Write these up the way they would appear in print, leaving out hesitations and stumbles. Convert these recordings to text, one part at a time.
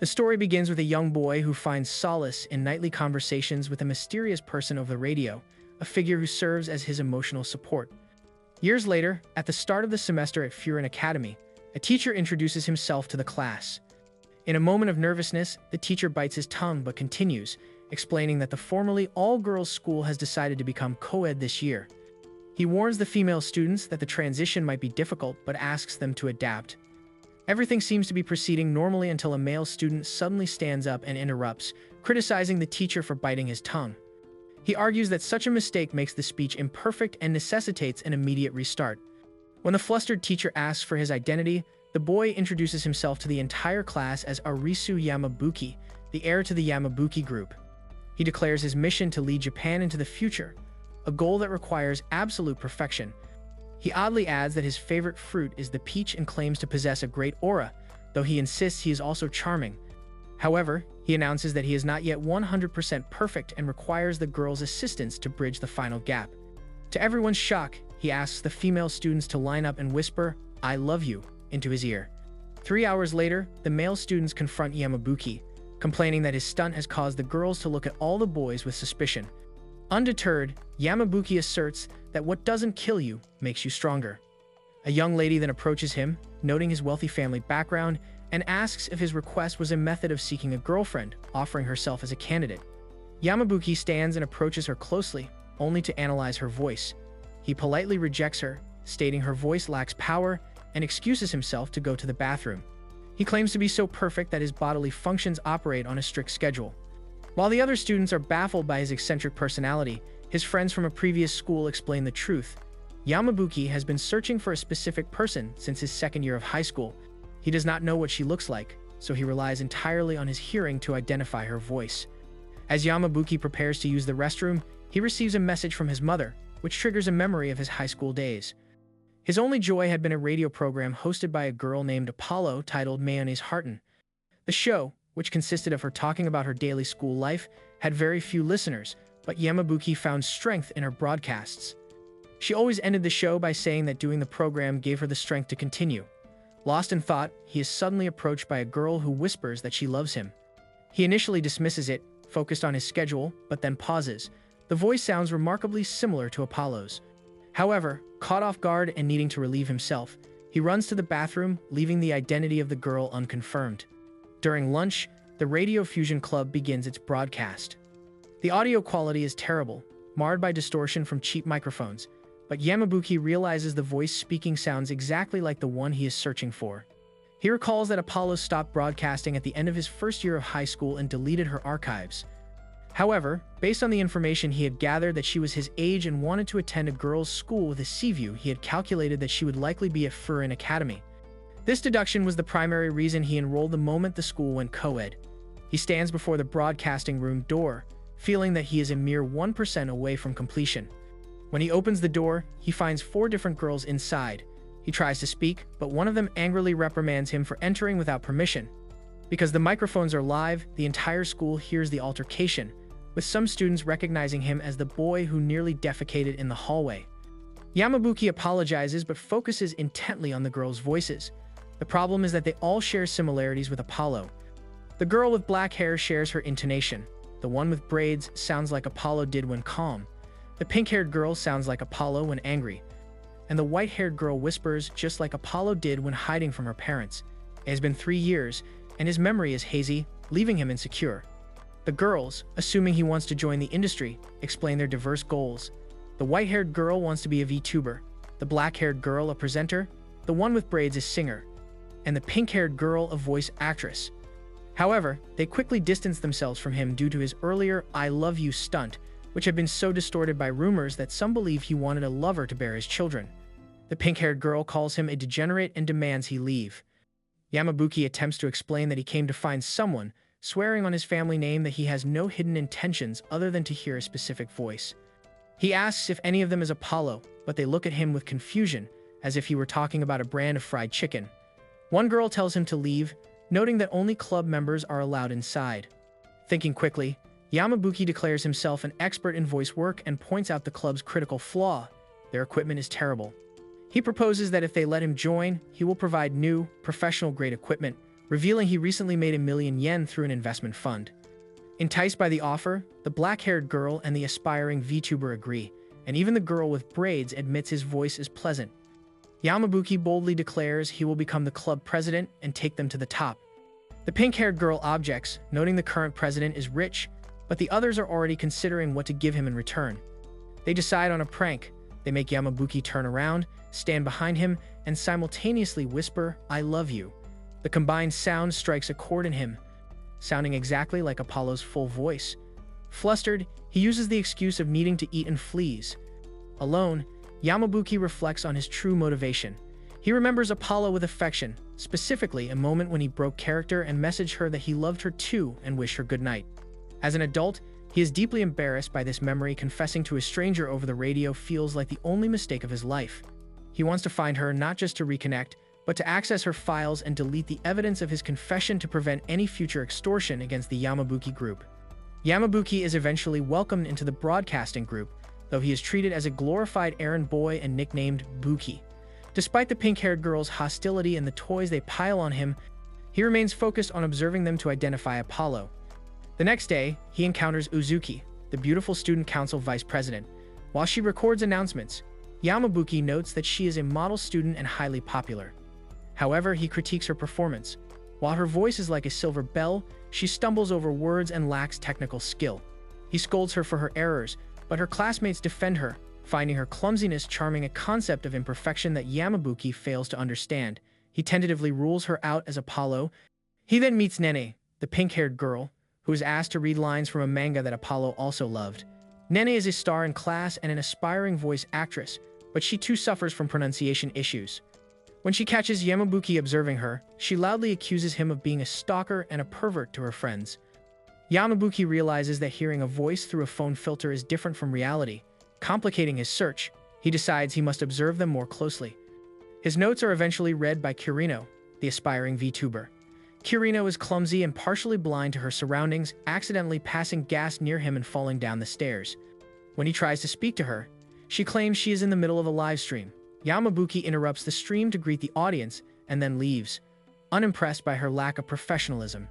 The story begins with a young boy who finds solace in nightly conversations with a mysterious person over the radio, a figure who serves as his emotional support. Years later, at the start of the semester at Furin Academy, a teacher introduces himself to the class. In a moment of nervousness, the teacher bites his tongue but continues, explaining that the formerly all-girls school has decided to become co-ed this year. He warns the female students that the transition might be difficult but asks them to adapt. Everything seems to be proceeding normally until a male student suddenly stands up and interrupts, criticizing the teacher for biting his tongue. He argues that such a mistake makes the speech imperfect and necessitates an immediate restart. When the flustered teacher asks for his identity, the boy introduces himself to the entire class as Arisu Yamabuki, the heir to the Yamabuki group. He declares his mission to lead Japan into the future, a goal that requires absolute perfection. He oddly adds that his favorite fruit is the peach and claims to possess a great aura, though he insists he is also charming. However, he announces that he is not yet 100% perfect and requires the girl's assistance to bridge the final gap. To everyone's shock, he asks the female students to line up and whisper, "I love you," into his ear. 3 hours later, the male students confront Yamabuki, complaining that his stunt has caused the girls to look at all the boys with suspicion. Undeterred, Yamabuki asserts that what doesn't kill you makes you stronger. A young lady then approaches him, noting his wealthy family background, and asks if his request was a method of seeking a girlfriend, offering herself as a candidate. Yamabuki stands and approaches her closely, only to analyze her voice. He politely rejects her, stating her voice lacks power, and excuses himself to go to the bathroom. He claims to be so perfect that his bodily functions operate on a strict schedule. While the other students are baffled by his eccentric personality, his friends from a previous school explain the truth. Yamabuki has been searching for a specific person since his second year of high school. He does not know what she looks like, so he relies entirely on his hearing to identify her voice. As Yamabuki prepares to use the restroom, he receives a message from his mother, which triggers a memory of his high school days. His only joy had been a radio program hosted by a girl named Apollo titled Mayonnaise Hearten. The show, which consisted of her talking about her daily school life, had very few listeners, but Yamabuki found strength in her broadcasts. She always ended the show by saying that doing the program gave her the strength to continue. Lost in thought, he is suddenly approached by a girl who whispers that she loves him. He initially dismisses it, focused on his schedule, but then pauses. The voice sounds remarkably similar to Apollo's. However, caught off guard and needing to relieve himself, he runs to the bathroom, leaving the identity of the girl unconfirmed. During lunch, the Radio Fusion Club begins its broadcast. The audio quality is terrible, marred by distortion from cheap microphones, but Yamabuki realizes the voice speaking sounds exactly like the one he is searching for. He recalls that Apollo stopped broadcasting at the end of his first year of high school and deleted her archives. However, based on the information he had gathered that she was his age and wanted to attend a girls' school with a sea view, he had calculated that she would likely be at Furin Academy. This deduction was the primary reason he enrolled the moment the school went co-ed. He stands before the broadcasting room door, feeling that he is a mere 1% away from completion. When he opens the door, he finds 4 different girls inside. He tries to speak, but one of them angrily reprimands him for entering without permission. Because the microphones are live, the entire school hears the altercation, with some students recognizing him as the boy who nearly defecated in the hallway. Yamabuki apologizes but focuses intently on the girls' voices. The problem is that they all share similarities with Apollo. The girl with black hair shares her intonation. The one with braids sounds like Apollo did when calm. The pink-haired girl sounds like Apollo when angry. And the white-haired girl whispers just like Apollo did when hiding from her parents. It has been 3 years, and his memory is hazy, leaving him insecure. The girls, assuming he wants to join the industry, explain their diverse goals. The white-haired girl wants to be a VTuber, the black-haired girl a presenter, the one with braids a singer, and the pink-haired girl a voice actress. However, they quickly distance themselves from him due to his earlier "I love you" stunt, which had been so distorted by rumors that some believe he wanted a lover to bear his children. The pink-haired girl calls him a degenerate and demands he leave. Yamabuki attempts to explain that he came to find someone, swearing on his family name that he has no hidden intentions other than to hear a specific voice. He asks if any of them is Apollo, but they look at him with confusion, as if he were talking about a brand of fried chicken. One girl tells him to leave, noting that only club members are allowed inside. Thinking quickly, Yamabuki declares himself an expert in voice work and points out the club's critical flaw: their equipment is terrible. He proposes that if they let him join, he will provide new, professional-grade equipment, revealing he recently made 1 million yen through an investment fund. Enticed by the offer, the black-haired girl and the aspiring VTuber agree, and even the girl with braids admits his voice is pleasant. Yamabuki boldly declares he will become the club president and take them to the top. The pink-haired girl objects, noting the current president is rich, but the others are already considering what to give him in return. They decide on a prank. They make Yamabuki turn around, stand behind him, and simultaneously whisper, "I love you." The combined sound strikes a chord in him, sounding exactly like Apollo's full voice. Flustered, he uses the excuse of needing to eat and flees. Alone, Yamabuki reflects on his true motivation. He remembers Apollo with affection, specifically a moment when he broke character and messaged her that he loved her too and wished her good night. As an adult, he is deeply embarrassed by this memory. Confessing to a stranger over the radio feels like the only mistake of his life. He wants to find her not just to reconnect, but to access her files and delete the evidence of his confession to prevent any future extortion against the Yamabuki group. Yamabuki is eventually welcomed into the broadcasting group, though he is treated as a glorified errand boy and nicknamed Buki. Despite the pink-haired girl's hostility and the toys they pile on him, he remains focused on observing them to identify Apollo. The next day, he encounters Uzuki, the beautiful student council vice president. While she records announcements, Yamabuki notes that she is a model student and highly popular. However, he critiques her performance. While her voice is like a silver bell, she stumbles over words and lacks technical skill. He scolds her for her errors, but her classmates defend her, finding her clumsiness charming, a concept of imperfection that Yamabuki fails to understand. He tentatively rules her out as Apollo. He then meets Nene, the pink-haired girl, who is asked to read lines from a manga that Apollo also loved. Nene is a star in class and an aspiring voice actress, but she too suffers from pronunciation issues. When she catches Yamabuki observing her, she loudly accuses him of being a stalker and a pervert to her friends. Yamabuki realizes that hearing a voice through a phone filter is different from reality. Complicating his search, he decides he must observe them more closely. His notes are eventually read by Kirino, the aspiring VTuber. Kirino is clumsy and partially blind to her surroundings, accidentally passing gas near him and falling down the stairs. When he tries to speak to her, she claims she is in the middle of a live stream. Yamabuki interrupts the stream to greet the audience and then leaves, unimpressed by her lack of professionalism.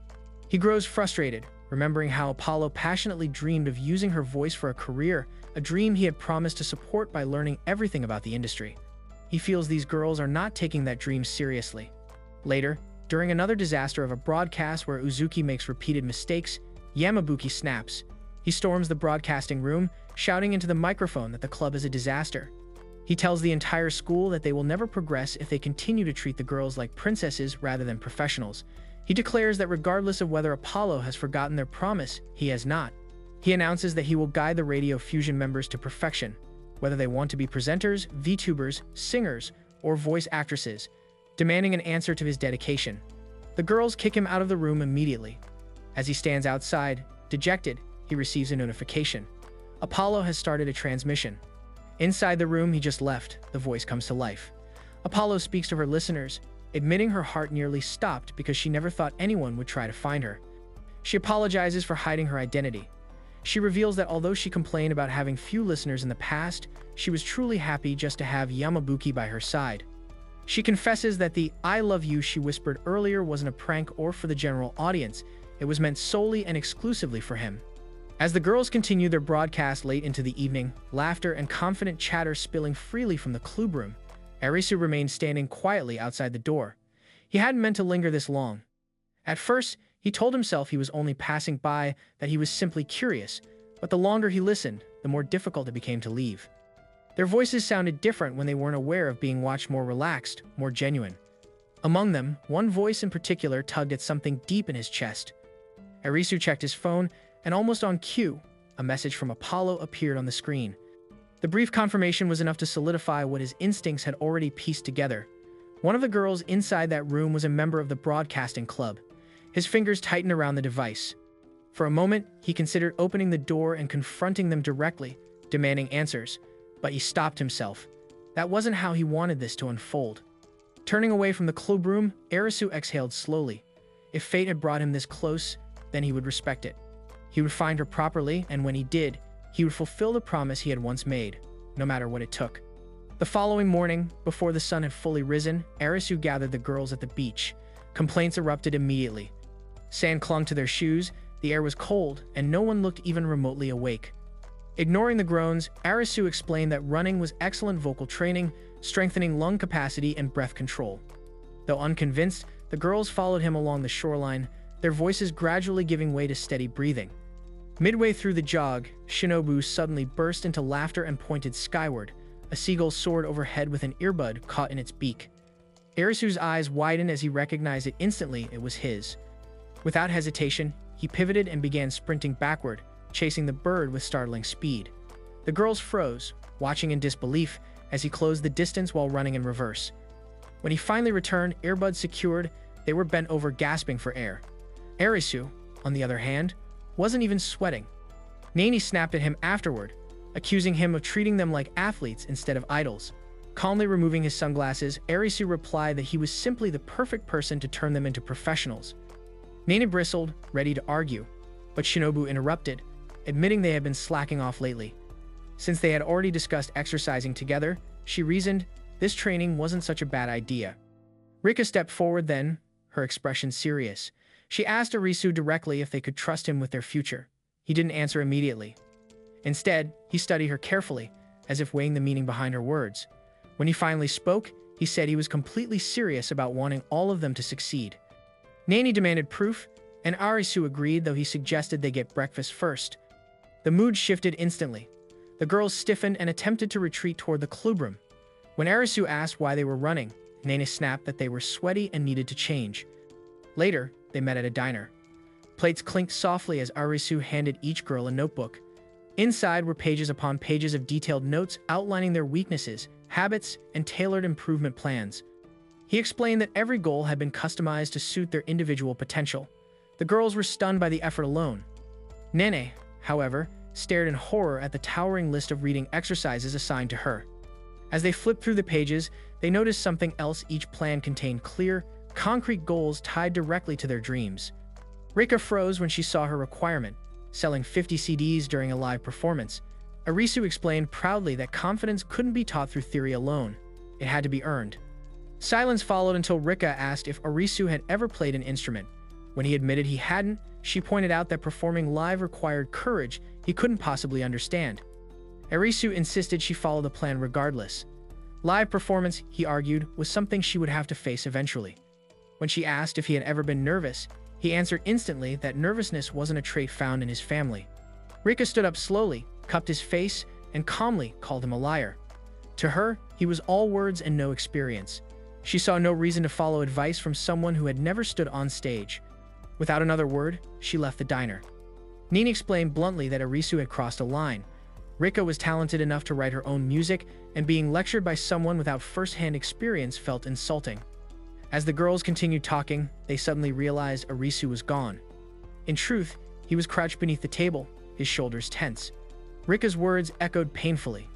He grows frustrated, remembering how Apollo passionately dreamed of using her voice for a career, a dream he had promised to support by learning everything about the industry. He feels these girls are not taking that dream seriously. Later, during another disaster of a broadcast where Uzuki makes repeated mistakes, Yamabuki snaps. He storms the broadcasting room, shouting into the microphone that the club is a disaster. He tells the entire school that they will never progress if they continue to treat the girls like princesses rather than professionals. He declares that regardless of whether Apollo has forgotten their promise, he has not. He announces that he will guide the Radio Fusion members to perfection, whether they want to be presenters, VTubers, singers, or voice actresses, demanding an answer to his dedication. The girls kick him out of the room immediately. As he stands outside, dejected, he receives a notification. Apollo has started a transmission. Inside the room he just left, the voice comes to life. Apollo speaks to her listeners, admitting her heart nearly stopped because she never thought anyone would try to find her. She apologizes for hiding her identity. She reveals that although she complained about having few listeners in the past, she was truly happy just to have Yamabuki by her side. She confesses that the "I love you" she whispered earlier wasn't a prank or for the general audience, it was meant solely and exclusively for him. As the girls continue their broadcast late into the evening, laughter and confident chatter spilling freely from the club room, Arisu remained standing quietly outside the door. He hadn't meant to linger this long. At first, he told himself he was only passing by, that he was simply curious, but the longer he listened, the more difficult it became to leave. Their voices sounded different when they weren't aware of being watched, more relaxed, more genuine. Among them, one voice in particular tugged at something deep in his chest. Arisu checked his phone, and almost on cue, a message from Apollo appeared on the screen. The brief confirmation was enough to solidify what his instincts had already pieced together. One of the girls inside that room was a member of the broadcasting club. His fingers tightened around the device. For a moment, he considered opening the door and confronting them directly, demanding answers, but he stopped himself. That wasn't how he wanted this to unfold. Turning away from the club room, Arisu exhaled slowly. If fate had brought him this close, then he would respect it. He would find her properly, and when he did, he would fulfill the promise he had once made, no matter what it took. The following morning, before the sun had fully risen, Arisu gathered the girls at the beach. complaints erupted immediately. Sand clung to their shoes, the air was cold, and no one looked even remotely awake. Ignoring the groans, Arisu explained that running was excellent vocal training, strengthening lung capacity and breath control. Though unconvinced, the girls followed him along the shoreline, their voices gradually giving way to steady breathing. Midway through the jog, Shinobu suddenly burst into laughter and pointed skyward. A seagull soared overhead with an earbud caught in its beak. Arisu's eyes widened as he recognized it instantly. It was his. Without hesitation, he pivoted and began sprinting backward, chasing the bird with startling speed. The girls froze, watching in disbelief as he closed the distance while running in reverse. When he finally returned, earbuds secured, they were bent over, gasping for air. Arisu, on the other hand, wasn't even sweating. Nani snapped at him afterward, accusing him of treating them like athletes instead of idols. Calmly removing his sunglasses, Arisu replied that he was simply the perfect person to turn them into professionals. Nani bristled, ready to argue, but Shinobu interrupted, admitting they had been slacking off lately. Since they had already discussed exercising together, she reasoned this training wasn't such a bad idea. Rika stepped forward then, her expression serious. She asked Arisu directly if they could trust him with their future. He didn't answer immediately. Instead, he studied her carefully, as if weighing the meaning behind her words. When he finally spoke, he said he was completely serious about wanting all of them to succeed. Nani demanded proof, and Arisu agreed, though he suggested they get breakfast first. The mood shifted instantly. The girls stiffened and attempted to retreat toward the clubroom. When Arisu asked why they were running, Nana snapped that they were sweaty and needed to change. Later, they met at a diner. Plates clinked softly as Arisu handed each girl a notebook. Inside were pages upon pages of detailed notes outlining their weaknesses, habits, and tailored improvement plans. He explained that every goal had been customized to suit their individual potential. The girls were stunned by the effort alone. Nene, however, stared in horror at the towering list of reading exercises assigned to her. As they flipped through the pages, they noticed something else. Each plan contained clear, concrete goals tied directly to their dreams. Rika froze when she saw her requirement, selling 50 CDs during a live performance. Arisu explained proudly that confidence couldn't be taught through theory alone. It had to be earned. Silence followed until Rika asked if Arisu had ever played an instrument. When he admitted he hadn't, she pointed out that performing live required courage he couldn't possibly understand. Arisu insisted she follow the plan regardless. Live performance, he argued, was something she would have to face eventually. When she asked if he had ever been nervous, he answered instantly that nervousness wasn't a trait found in his family. Rika stood up slowly, cupped his face, and calmly called him a liar. To her, he was all words and no experience. She saw no reason to follow advice from someone who had never stood on stage. Without another word, she left the diner. Nini explained bluntly that Arisu had crossed a line. Rika was talented enough to write her own music, and being lectured by someone without first-hand experience felt insulting. As the girls continued talking, they suddenly realized Arisu was gone. In truth, he was crouched beneath the table, his shoulders tense. Rika's words echoed painfully.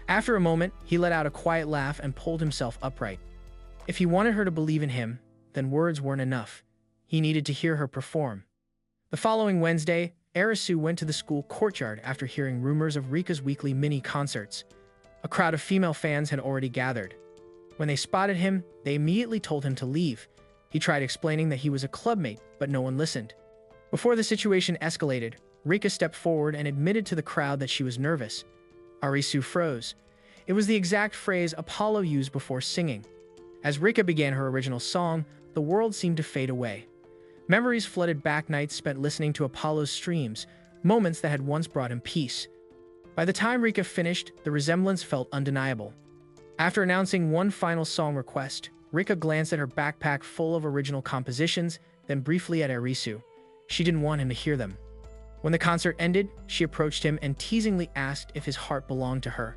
After a moment, he let out a quiet laugh and pulled himself upright. If he wanted her to believe in him, then words weren't enough. He needed to hear her perform. The following Wednesday, Arisu went to the school courtyard after hearing rumors of Rika's weekly mini-concerts. A crowd of female fans had already gathered. When they spotted him, they immediately told him to leave. He tried explaining that he was a clubmate, but no one listened. Before the situation escalated, Rika stepped forward and admitted to the crowd that she was nervous. Arisu froze. It was the exact phrase Apollo used before singing. As Rika began her original song, the world seemed to fade away. Memories flooded back, nights spent listening to Apollo's streams, moments that had once brought him peace. By the time Rika finished, the resemblance felt undeniable. After announcing one final song request, Rika glanced at her backpack full of original compositions, then briefly at Arisu. She didn't want him to hear them. When the concert ended, she approached him and teasingly asked if his heart belonged to her.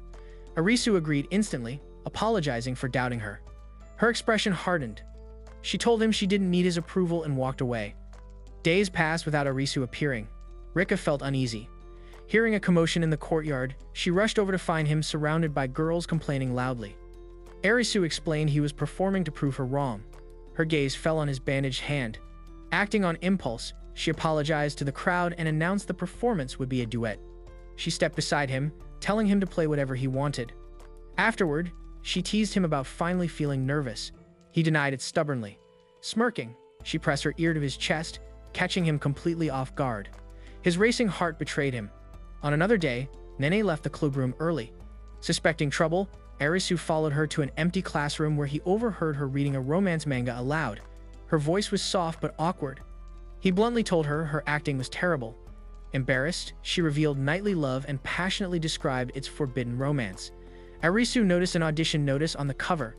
Arisu agreed instantly, apologizing for doubting her. Her expression hardened. She told him she didn't need his approval and walked away. Days passed without Arisu appearing. Rika felt uneasy. Hearing a commotion in the courtyard, she rushed over to find him surrounded by girls complaining loudly. Arisu explained he was performing to prove her wrong. Her gaze fell on his bandaged hand. Acting on impulse, she apologized to the crowd and announced the performance would be a duet. She stepped beside him, telling him to play whatever he wanted. Afterward, she teased him about finally feeling nervous. He denied it stubbornly. Smirking, She pressed her ear to his chest, catching him completely off guard. His racing heart betrayed him. On another day, Nene left the clubroom early. Suspecting trouble, Arisu followed her to an empty classroom where he overheard her reading a romance manga aloud. Her voice was soft but awkward. He bluntly told her her acting was terrible. Embarrassed, she revealed knightly love and passionately described its forbidden romance. Arisu noticed an audition notice on the cover.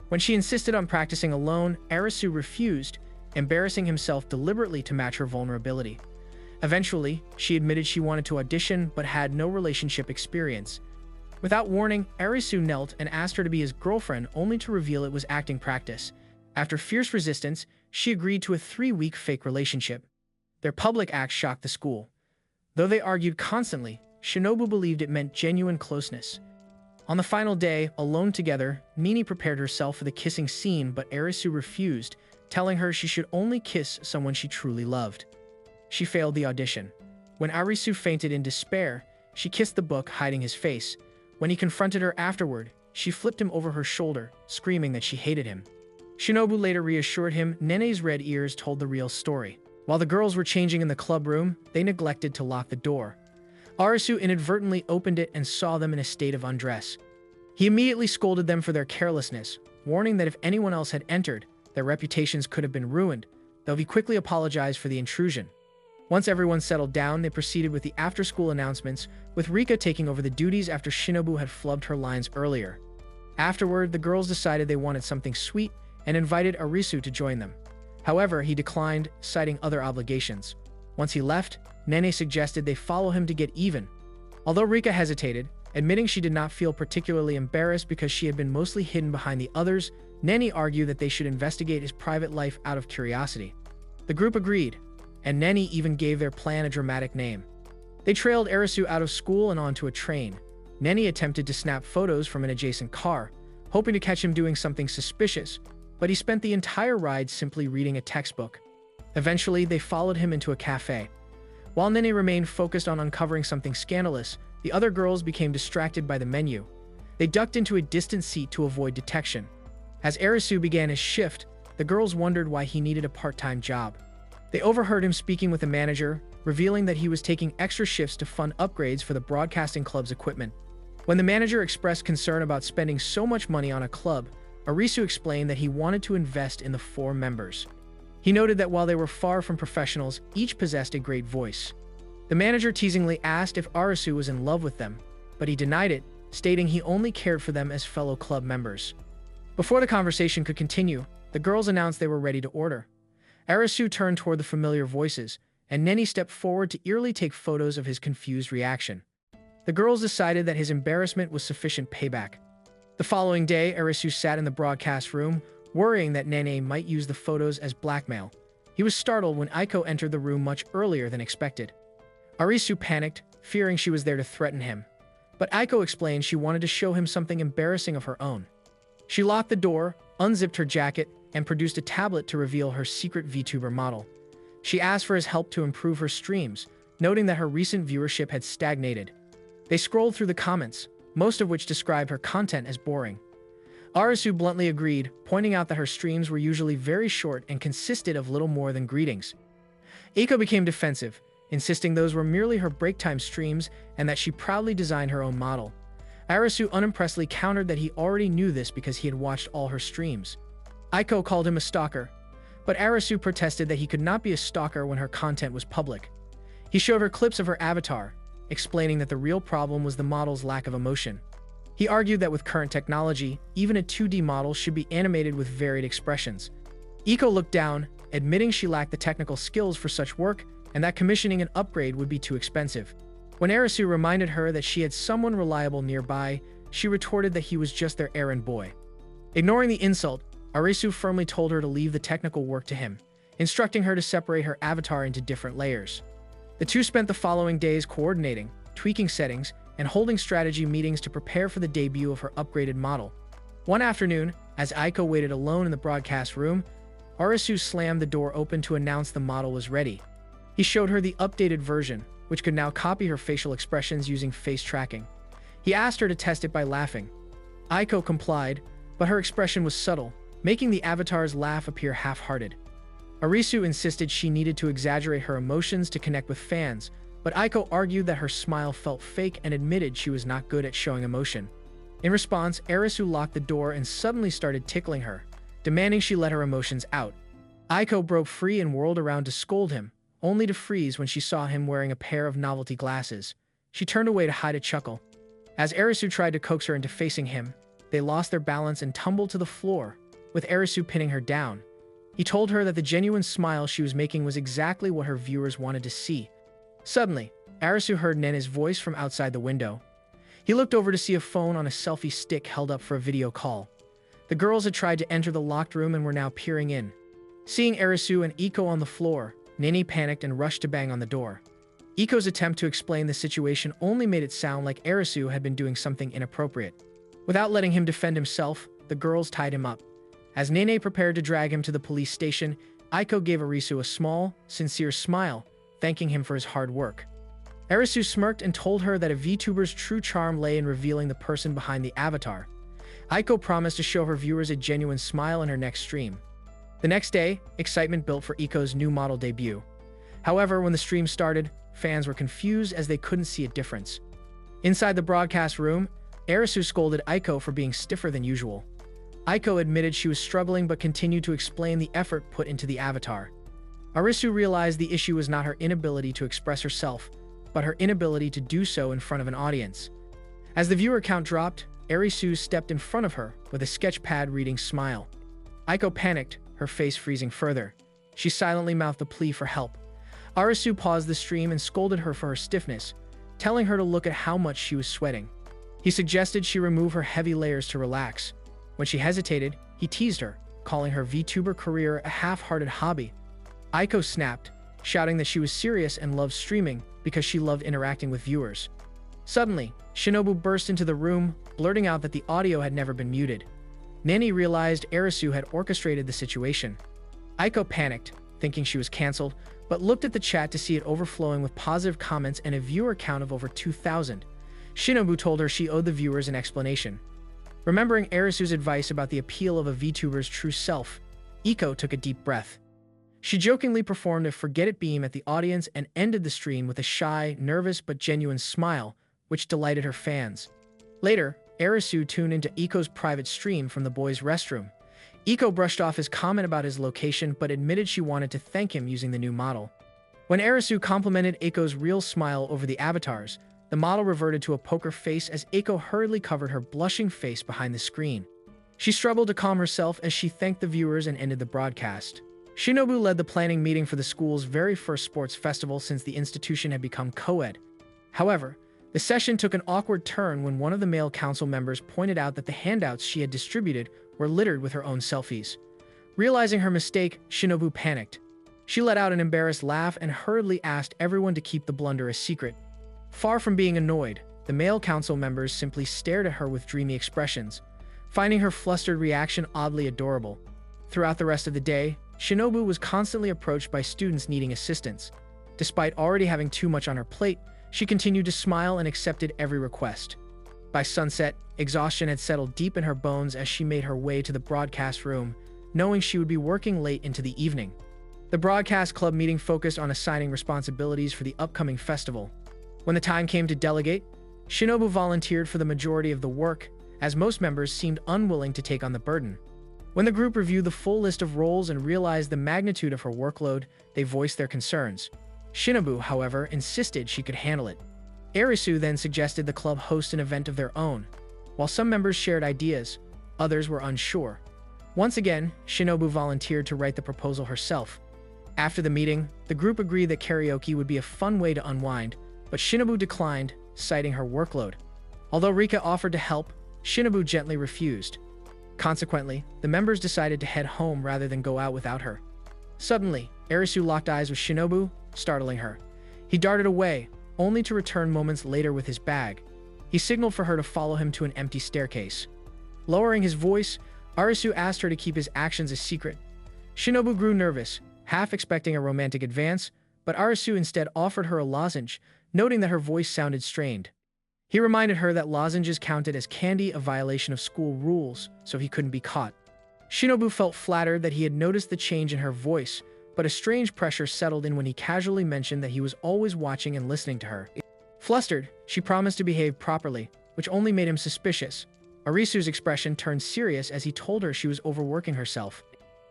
When she insisted on practicing alone, Arisu refused, embarrassing himself deliberately to match her vulnerability. Eventually, she admitted she wanted to audition but had no relationship experience. Without warning, Arisu knelt and asked her to be his girlfriend, only to reveal it was acting practice. After fierce resistance, she agreed to a 3-week fake relationship. Their public act shocked the school. Though they argued constantly, Shinobu believed it meant genuine closeness. On the final day, alone together, Nini prepared herself for the kissing scene, but Arisu refused, telling her she should only kiss someone she truly loved. She failed the audition. When Arisu fainted in despair, she kissed the book, hiding his face. When he confronted her afterward, she flipped him over her shoulder, screaming that she hated him. Shinobu later reassured him Nene's red ears told the real story. While the girls were changing in the club room, they neglected to lock the door. Arisu inadvertently opened it and saw them in a state of undress. He immediately scolded them for their carelessness, warning that if anyone else had entered, their reputations could have been ruined, though he quickly apologized for the intrusion. Once everyone settled down, they proceeded with the after-school announcements, with Rika taking over the duties after Shinobu had flubbed her lines earlier. Afterward, the girls decided they wanted something sweet and invited Arisu to join them. However, he declined, citing other obligations. Once he left, Nene suggested they follow him to get even. Although Rika hesitated, admitting she did not feel particularly embarrassed because she had been mostly hidden behind the others, Nene argued that they should investigate his private life out of curiosity. The group agreed, and Nene even gave their plan a dramatic name. They trailed Arisu out of school and onto a train. Nene attempted to snap photos from an adjacent car, hoping to catch him doing something suspicious, but he spent the entire ride simply reading a textbook. Eventually, they followed him into a cafe. While Nene remained focused on uncovering something scandalous, the other girls became distracted by the menu. They ducked into a distant seat to avoid detection. As Arisu began his shift, the girls wondered why he needed a part-time job. They overheard him speaking with a manager, revealing that he was taking extra shifts to fund upgrades for the broadcasting club's equipment. When the manager expressed concern about spending so much money on a club, Arisu explained that he wanted to invest in the 4 members. He noted that while they were far from professionals, each possessed a great voice. The manager teasingly asked if Arisu was in love with them, but he denied it, stating he only cared for them as fellow club members. Before the conversation could continue, the girls announced they were ready to order. Arisu turned toward the familiar voices, and Nene stepped forward to eerily take photos of his confused reaction. The girls decided that his embarrassment was sufficient payback. The following day, Arisu sat in the broadcast room, worrying that Nene might use the photos as blackmail. He was startled when Aiko entered the room much earlier than expected. Arisu panicked, fearing she was there to threaten him. But Aiko explained she wanted to show him something embarrassing of her own. She locked the door, unzipped her jacket, and produced a tablet to reveal her secret VTuber model. She asked for his help to improve her streams, noting that her recent viewership had stagnated. They scrolled through the comments, most of which described her content as boring. Arisu bluntly agreed, pointing out that her streams were usually very short and consisted of little more than greetings. Aiko became defensive, insisting those were merely her break-time streams and that she proudly designed her own model. Arisu unimpressedly countered that he already knew this because he had watched all her streams. Aiko called him a stalker, but Arisu protested that he could not be a stalker when her content was public. He showed her clips of her avatar, explaining that the real problem was the model's lack of emotion. He argued that with current technology, even a 2D model should be animated with varied expressions. Aiko looked down, admitting she lacked the technical skills for such work and that commissioning an upgrade would be too expensive. When Arisu reminded her that she had someone reliable nearby, she retorted that he was just their errand boy. Ignoring the insult, Arisu firmly told her to leave the technical work to him, instructing her to separate her avatar into different layers. The two spent the following days coordinating, tweaking settings, and holding strategy meetings to prepare for the debut of her upgraded model. One afternoon, as Aiko waited alone in the broadcast room, Arisu slammed the door open to announce the model was ready. He showed her the updated version, which could now copy her facial expressions using face tracking. He asked her to test it by laughing. Aiko complied, but her expression was subtle, making the avatar's laugh appear half-hearted. Arisu insisted she needed to exaggerate her emotions to connect with fans, but Aiko argued that her smile felt fake and admitted she was not good at showing emotion. In response, Arisu locked the door and suddenly started tickling her, demanding she let her emotions out. Aiko broke free and whirled around to scold him, only to freeze when she saw him wearing a pair of novelty glasses. She turned away to hide a chuckle. As Arisu tried to coax her into facing him, they lost their balance and tumbled to the floor, with Arisu pinning her down. He told her that the genuine smile she was making was exactly what her viewers wanted to see. Suddenly, Arisu heard Nene's voice from outside the window. He looked over to see a phone on a selfie stick held up for a video call. The girls had tried to enter the locked room and were now peering in. Seeing Arisu and Iko on the floor, Nene panicked and rushed to bang on the door. Iko's attempt to explain the situation only made it sound like Arisu had been doing something inappropriate. Without letting him defend himself, the girls tied him up. As Nene prepared to drag him to the police station, Aiko gave Arisu a small, sincere smile, thanking him for his hard work. Arisu smirked and told her that a VTuber's true charm lay in revealing the person behind the avatar. Aiko promised to show her viewers a genuine smile in her next stream. The next day, excitement built for Iko's new model debut. However, when the stream started, fans were confused as they couldn't see a difference. Inside the broadcast room, Arisu scolded Aiko for being stiffer than usual. Aiko admitted she was struggling but continued to explain the effort put into the avatar. Arisu realized the issue was not her inability to express herself, but her inability to do so in front of an audience. As the viewer count dropped, Arisu stepped in front of her with a sketchpad reading smile. Aiko panicked, her face freezing further. She silently mouthed a plea for help. Arisu paused the stream and scolded her for her stiffness, telling her to look at how much she was sweating. He suggested she remove her heavy layers to relax. When she hesitated, he teased her, calling her VTuber career a half-hearted hobby. Aiko snapped, shouting that she was serious and loved streaming because she loved interacting with viewers. Suddenly, Shinobu burst into the room, blurting out that the audio had never been muted. Nene realized Arisu had orchestrated the situation. Aiko panicked, thinking she was cancelled, but looked at the chat to see it overflowing with positive comments and a viewer count of over 2,000. Shinobu told her she owed the viewers an explanation. Remembering Arisu's advice about the appeal of a VTuber's true self, Iko took a deep breath. She jokingly performed a forget-it beam at the audience and ended the stream with a shy, nervous but genuine smile, which delighted her fans. Later, Arisu tuned into Iko's private stream from the boys' restroom. Iko brushed off his comment about his location but admitted she wanted to thank him using the new model. When Arisu complimented Aiko's real smile over the avatars, the model reverted to a poker face as Aiko hurriedly covered her blushing face behind the screen. She struggled to calm herself as she thanked the viewers and ended the broadcast. Shinobu led the planning meeting for the school's very first sports festival since the institution had become co-ed. However, the session took an awkward turn when one of the male council members pointed out that the handouts she had distributed were littered with her own selfies. Realizing her mistake, Shinobu panicked. She let out an embarrassed laugh and hurriedly asked everyone to keep the blunder a secret. Far from being annoyed, the male council members simply stared at her with dreamy expressions, finding her flustered reaction oddly adorable. Throughout the rest of the day, Shinobu was constantly approached by students needing assistance. Despite already having too much on her plate, she continued to smile and accepted every request. By sunset, exhaustion had settled deep in her bones as she made her way to the broadcast room, knowing she would be working late into the evening. The broadcast club meeting focused on assigning responsibilities for the upcoming festival. When the time came to delegate, Shinobu volunteered for the majority of the work, as most members seemed unwilling to take on the burden. When the group reviewed the full list of roles and realized the magnitude of her workload, they voiced their concerns. Shinobu, however, insisted she could handle it. Arisu then suggested the club host an event of their own. While some members shared ideas, others were unsure. Once again, Shinobu volunteered to write the proposal herself. After the meeting, the group agreed that karaoke would be a fun way to unwind, but Shinobu declined, citing her workload. Although Rika offered to help, Shinobu gently refused. Consequently, the members decided to head home rather than go out without her. Suddenly, Arisu locked eyes with Shinobu, startling her. He darted away, only to return moments later with his bag. He signaled for her to follow him to an empty staircase. Lowering his voice, Arisu asked her to keep his actions a secret. Shinobu grew nervous, half expecting a romantic advance, but Arisu instead offered her a lozenge, noting that her voice sounded strained. He reminded her that lozenges counted as candy, a violation of school rules, so he couldn't be caught. Shinobu felt flattered that he had noticed the change in her voice, but a strange pressure settled in when he casually mentioned that he was always watching and listening to her. Flustered, she promised to behave properly, which only made him suspicious. Arisu's expression turned serious as he told her she was overworking herself.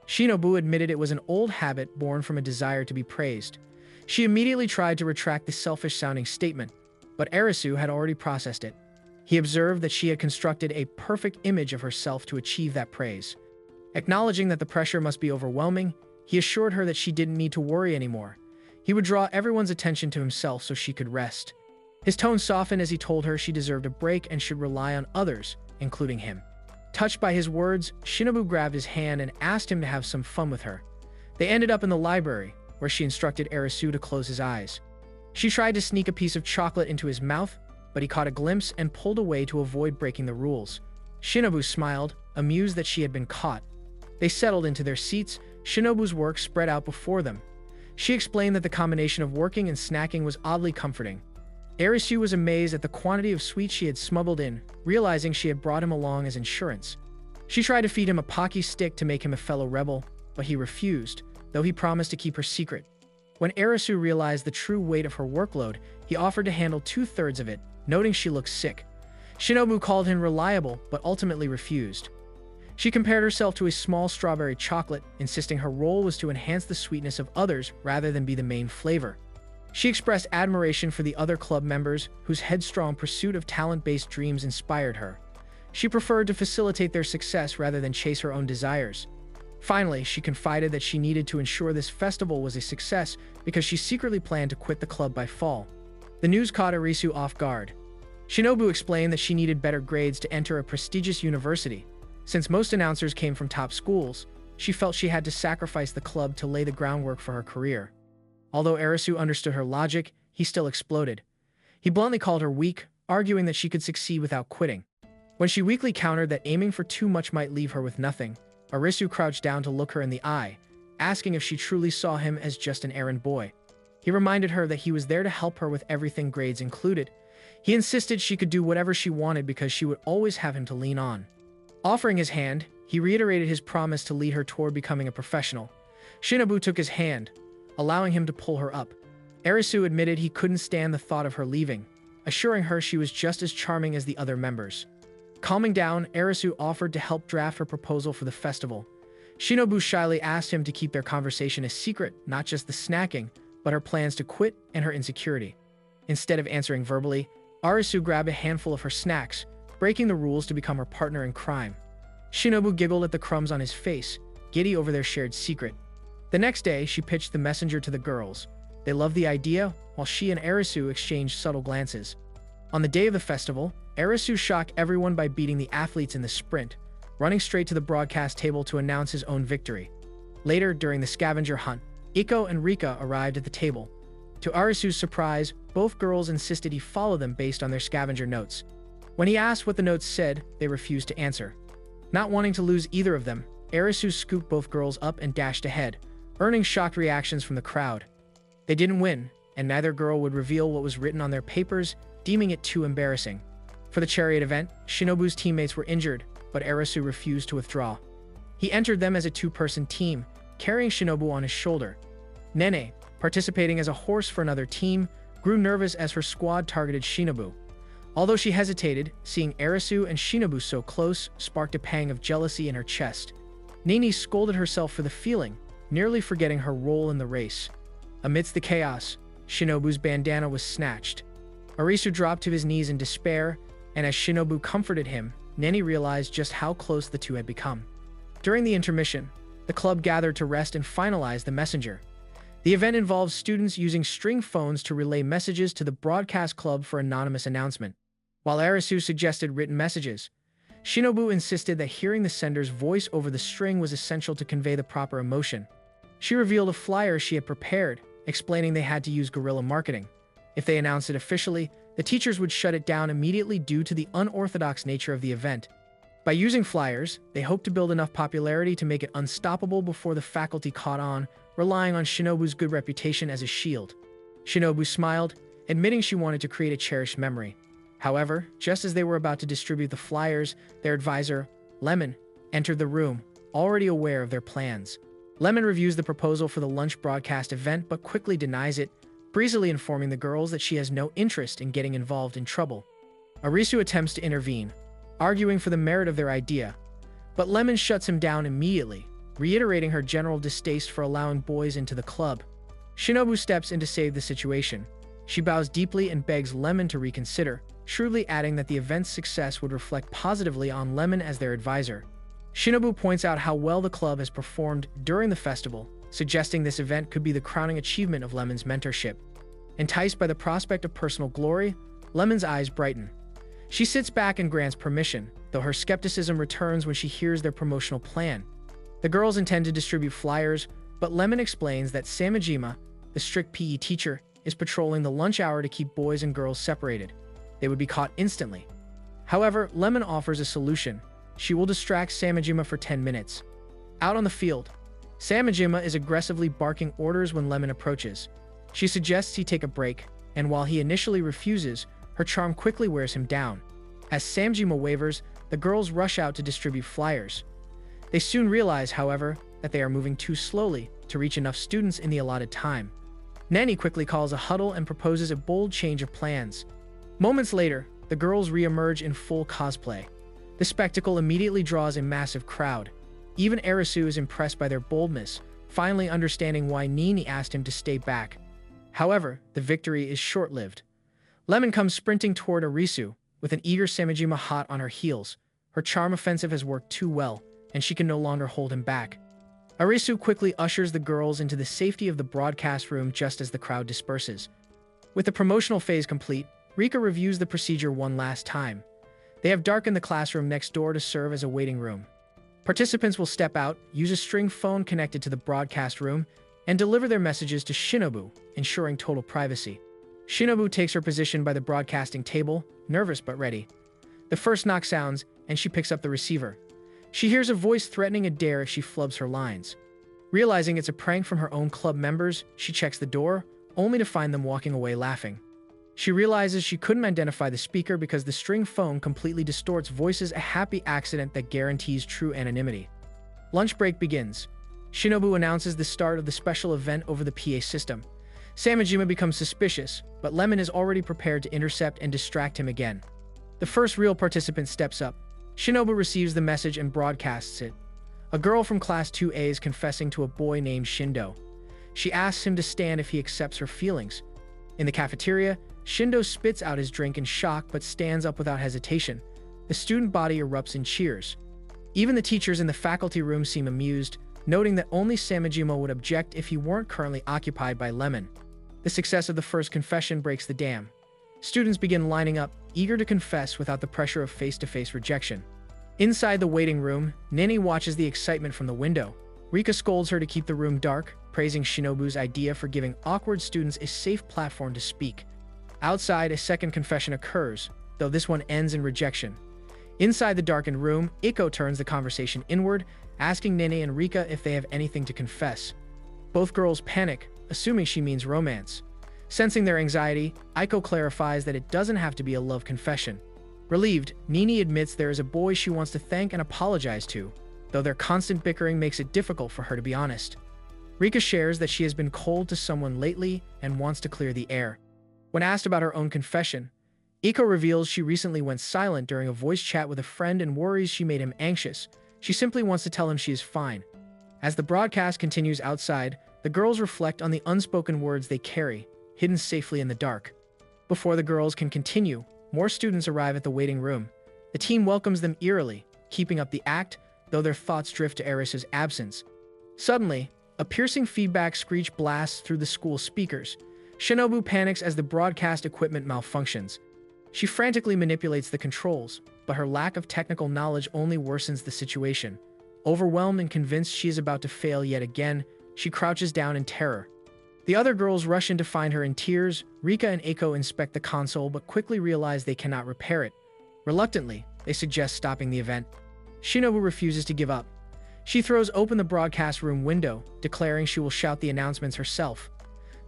Shinobu admitted it was an old habit born from a desire to be praised. She immediately tried to retract the selfish-sounding statement, but Arisu had already processed it. He observed that she had constructed a perfect image of herself to achieve that praise. Acknowledging that the pressure must be overwhelming, he assured her that she didn't need to worry anymore. He would draw everyone's attention to himself so she could rest. His tone softened as he told her she deserved a break and should rely on others, including him. Touched by his words, Shinobu grabbed his hand and asked him to have some fun with her. They ended up in the library, where she instructed Arisu to close his eyes. She tried to sneak a piece of chocolate into his mouth, but he caught a glimpse and pulled away to avoid breaking the rules. Shinobu smiled, amused that she had been caught. They settled into their seats, Shinobu's work spread out before them. She explained that the combination of working and snacking was oddly comforting. Arisu was amazed at the quantity of sweets she had smuggled in, realizing she had brought him along as insurance. She tried to feed him a Pocky stick to make him a fellow rebel, but he refused, though he promised to keep her secret. When Arisu realized the true weight of her workload, he offered to handle 2/3 of it, noting she looked sick. Shinobu called him reliable, but ultimately refused. She compared herself to a small strawberry chocolate, insisting her role was to enhance the sweetness of others rather than be the main flavor. She expressed admiration for the other club members, whose headstrong pursuit of talent-based dreams inspired her. She preferred to facilitate their success rather than chase her own desires. Finally, she confided that she needed to ensure this festival was a success because she secretly planned to quit the club by fall. The news caught Arisu off guard. Shinobu explained that she needed better grades to enter a prestigious university. Since most announcers came from top schools, she felt she had to sacrifice the club to lay the groundwork for her career. Although Arisu understood her logic, he still exploded. He bluntly called her weak, arguing that she could succeed without quitting. When she weakly countered that aiming for too much might leave her with nothing, Arisu crouched down to look her in the eye, asking if she truly saw him as just an errand boy. He reminded her that he was there to help her with everything, grades included. He insisted she could do whatever she wanted because she would always have him to lean on. Offering his hand, he reiterated his promise to lead her toward becoming a professional. Shinobu took his hand, allowing him to pull her up. Arisu admitted he couldn't stand the thought of her leaving, assuring her she was just as charming as the other members. Calming down, Arisu offered to help draft her proposal for the festival. Shinobu shyly asked him to keep their conversation a secret, not just the snacking, but her plans to quit and her insecurity. Instead of answering verbally, Arisu grabbed a handful of her snacks, breaking the rules to become her partner in crime. Shinobu giggled at the crumbs on his face, giddy over their shared secret. The next day, she pitched the messenger to the girls. They loved the idea, while she and Arisu exchanged subtle glances. On the day of the festival, Arisu shocked everyone by beating the athletes in the sprint, running straight to the broadcast table to announce his own victory. Later, during the scavenger hunt, Iko and Rika arrived at the table. To Arisu's surprise, both girls insisted he follow them based on their scavenger notes. When he asked what the notes said, they refused to answer. Not wanting to lose either of them, Arisu scooped both girls up and dashed ahead, earning shocked reactions from the crowd. They didn't win, and neither girl would reveal what was written on their papers, deeming it too embarrassing. For the chariot event, Shinobu's teammates were injured, but Arisu refused to withdraw. He entered them as a two-person team, carrying Shinobu on his shoulder. Nene, participating as a horse for another team, grew nervous as her squad targeted Shinobu. Although she hesitated, seeing Arisu and Shinobu so close sparked a pang of jealousy in her chest. Nene scolded herself for the feeling, nearly forgetting her role in the race. Amidst the chaos, Shinobu's bandana was snatched. Arisu dropped to his knees in despair, and as Shinobu comforted him, Nene realized just how close the two had become. During the intermission, the club gathered to rest and finalize the messenger. The event involved students using string phones to relay messages to the broadcast club for anonymous announcement. While Arisu suggested written messages, Shinobu insisted that hearing the sender's voice over the string was essential to convey the proper emotion. She revealed a flyer she had prepared, explaining they had to use guerrilla marketing. If they announced it officially, the teachers would shut it down immediately due to the unorthodox nature of the event. By using flyers, they hoped to build enough popularity to make it unstoppable before the faculty caught on, relying on Shinobu's good reputation as a shield. Shinobu smiled, admitting she wanted to create a cherished memory. However, just as they were about to distribute the flyers, their advisor, Lemon, entered the room, already aware of their plans. Lemon reviews the proposal for the lunch broadcast event but quickly denies it, breezily informing the girls that she has no interest in getting involved in trouble. Arisu attempts to intervene, arguing for the merit of their idea, but Lemon shuts him down immediately, reiterating her general distaste for allowing boys into the club. Shinobu steps in to save the situation. She bows deeply and begs Lemon to reconsider, shrewdly adding that the event's success would reflect positively on Lemon as their advisor. Shinobu points out how well the club has performed during the festival, suggesting this event could be the crowning achievement of Lemon's mentorship. Enticed by the prospect of personal glory, Lemon's eyes brighten. She sits back and grants permission, though her skepticism returns when she hears their promotional plan. The girls intend to distribute flyers, but Lemon explains that Samejima, the strict PE teacher, is patrolling the lunch hour to keep boys and girls separated. They would be caught instantly. However, Lemon offers a solution. She will distract Samejima for 10 minutes. Out on the field, Samejima is aggressively barking orders when Lemon approaches. She suggests he take a break, and while he initially refuses, her charm quickly wears him down. As Samejima wavers, the girls rush out to distribute flyers. They soon realize, however, that they are moving too slowly to reach enough students in the allotted time. Nani quickly calls a huddle and proposes a bold change of plans. Moments later, the girls re-emerge in full cosplay. The spectacle immediately draws a massive crowd. Even Arisu is impressed by their boldness, finally understanding why Nini asked him to stay back. However, the victory is short-lived. Lemon comes sprinting toward Arisu, with an eager Samejima hot on her heels. Her charm offensive has worked too well, and she can no longer hold him back. Arisu quickly ushers the girls into the safety of the broadcast room just as the crowd disperses. With the promotional phase complete, Rika reviews the procedure one last time. They have darkened the classroom next door to serve as a waiting room. Participants will step out, use a string phone connected to the broadcast room, and deliver their messages to Shinobu, ensuring total privacy. Shinobu takes her position by the broadcasting table, nervous but ready. The first knock sounds, and she picks up the receiver. She hears a voice threatening a dare if she flubs her lines. Realizing it's a prank from her own club members, she checks the door, only to find them walking away laughing. She realizes she couldn't identify the speaker because the string phone completely distorts voices, a happy accident that guarantees true anonymity. Lunch break begins. Shinobu announces the start of the special event over the PA system. Samejima becomes suspicious, but Lemon is already prepared to intercept and distract him again. The first real participant steps up. Shinobu receives the message and broadcasts it. A girl from Class 2A is confessing to a boy named Shindo. She asks him to stand if he accepts her feelings. In the cafeteria, Shindo spits out his drink in shock but stands up without hesitation. The student body erupts in cheers. Even the teachers in the faculty room seem amused, noting that only Samejima would object if he weren't currently occupied by Lemon. The success of the first confession breaks the dam. Students begin lining up, eager to confess without the pressure of face-to-face rejection. Inside the waiting room, Nini watches the excitement from the window. Rika scolds her to keep the room dark, praising Shinobu's idea for giving awkward students a safe platform to speak. Outside, a second confession occurs, though this one ends in rejection. Inside the darkened room, Iko turns the conversation inward, asking Nini and Rika if they have anything to confess. Both girls panic, assuming she means romance. Sensing their anxiety, Iko clarifies that it doesn't have to be a love confession. Relieved, Nini admits there is a boy she wants to thank and apologize to, though their constant bickering makes it difficult for her to be honest. Rika shares that she has been cold to someone lately and wants to clear the air. When asked about her own confession, Iko reveals she recently went silent during a voice chat with a friend and worries she made him anxious. She simply wants to tell him she is fine. As the broadcast continues outside, the girls reflect on the unspoken words they carry, hidden safely in the dark. Before the girls can continue, more students arrive at the waiting room. The team welcomes them eerily, keeping up the act, though their thoughts drift to Eris's absence. Suddenly, a piercing feedback screech blasts through the school speakers. Shinobu panics as the broadcast equipment malfunctions. She frantically manipulates the controls, but her lack of technical knowledge only worsens the situation. Overwhelmed and convinced she is about to fail yet again, she crouches down in terror. The other girls rush in to find her in tears. Rika and Eiko inspect the console but quickly realize they cannot repair it. Reluctantly, they suggest stopping the event. Shinobu refuses to give up. She throws open the broadcast room window, declaring she will shout the announcements herself.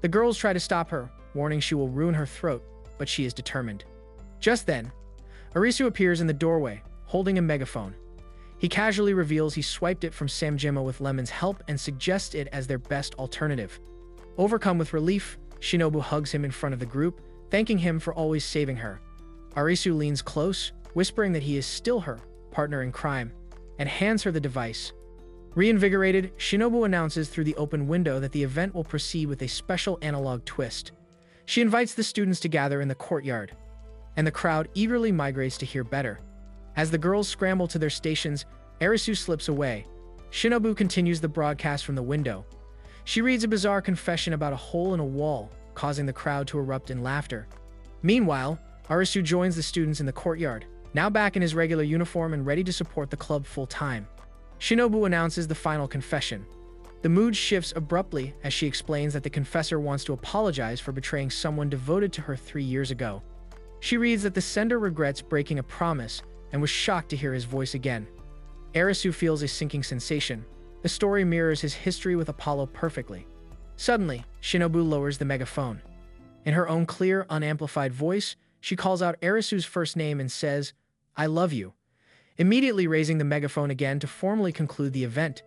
The girls try to stop her, warning she will ruin her throat, but she is determined. Just then, Arisu appears in the doorway, holding a megaphone. He casually reveals he swiped it from Samjima with Lemon's help and suggests it as their best alternative. Overcome with relief, Shinobu hugs him in front of the group, thanking him for always saving her. Arisu leans close, whispering that he is still her partner in crime, and hands her the device. Reinvigorated, Shinobu announces through the open window that the event will proceed with a special analog twist. She invites the students to gather in the courtyard, and the crowd eagerly migrates to hear better. As the girls scramble to their stations, Arisu slips away. Shinobu continues the broadcast from the window. She reads a bizarre confession about a hole in a wall, causing the crowd to erupt in laughter. Meanwhile, Arisu joins the students in the courtyard, now back in his regular uniform and ready to support the club full-time. Shinobu announces the final confession. The mood shifts abruptly as she explains that the confessor wants to apologize for betraying someone devoted to her 3 years ago. She reads that the sender regrets breaking a promise and was shocked to hear his voice again. Arisu feels a sinking sensation. The story mirrors his history with Apollo perfectly. Suddenly, Shinobu lowers the megaphone. In her own clear, unamplified voice, she calls out Arisu's first name and says, "I love you," immediately raising the megaphone again to formally conclude the event.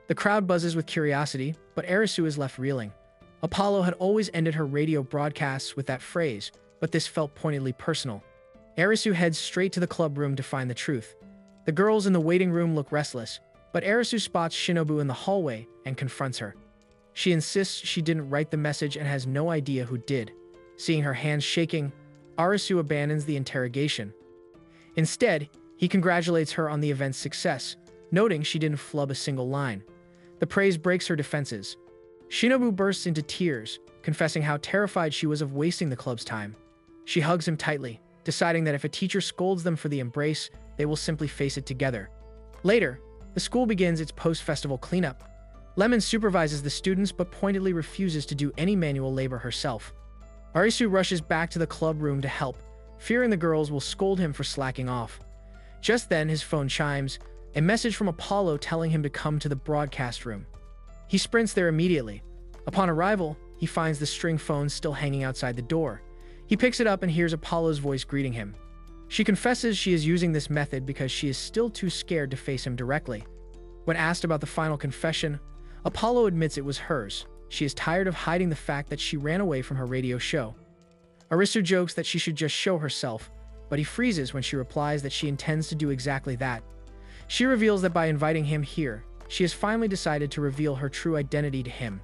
The crowd buzzes with curiosity, but Arisu is left reeling. Apollo had always ended her radio broadcasts with that phrase, but this felt pointedly personal. Arisu heads straight to the club room to find the truth. The girls in the waiting room look restless, but Arisu spots Shinobu in the hallway and confronts her. She insists she didn't write the message and has no idea who did. Seeing her hands shaking, Arisu abandons the interrogation. Instead, he congratulates her on the event's success, noting she didn't flub a single line. The praise breaks her defenses. Shinobu bursts into tears, confessing how terrified she was of wasting the club's time. She hugs him tightly, deciding that if a teacher scolds them for the embrace, they will simply face it together. Later, the school begins its post-festival cleanup. Lemon supervises the students but pointedly refuses to do any manual labor herself. Arisu rushes back to the club room to help, fearing the girls will scold him for slacking off. Just then, his phone chimes, a message from Apollo telling him to come to the broadcast room. He sprints there immediately. Upon arrival, he finds the string phone still hanging outside the door. He picks it up and hears Apollo's voice greeting him. She confesses she is using this method because she is still too scared to face him directly. When asked about the final confession, Apollo admits it was hers. She is tired of hiding the fact that she ran away from her radio show. Arisu jokes that she should just show herself, but he freezes when she replies that she intends to do exactly that. She reveals that by inviting him here, she has finally decided to reveal her true identity to him.